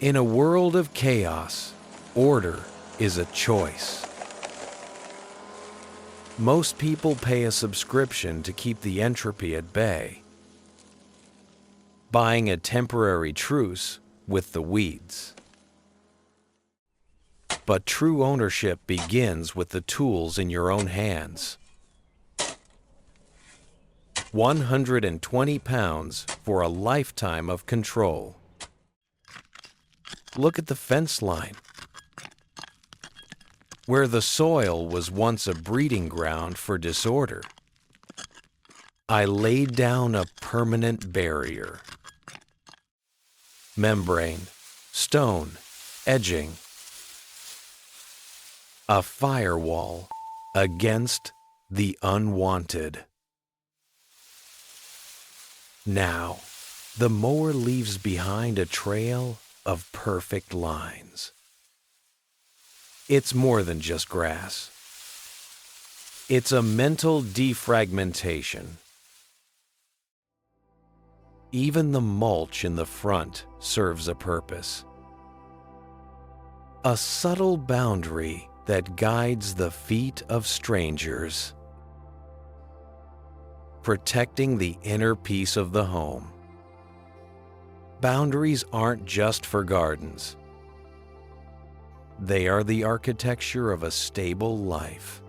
In a world of chaos, order is a choice. Most people pay a subscription to keep the entropy at bay, buying a temporary truce with the weeds. But true ownership begins with the tools in your own hands. 120 pounds for a lifetime of control. Look at the fence line. Where the soil was once a breeding ground for disorder, I laid down a permanent barrier. Membrane, stone, edging. A firewall against the unwanted. Now, the mower leaves behind a trail of perfect lines. It's more than just grass. It's a mental defragmentation. Even the mulch in the front serves a purpose. A subtle boundary that guides the feet of strangers, protecting the inner peace of the home. Boundaries aren't just for gardens. They are the architecture of a stable life.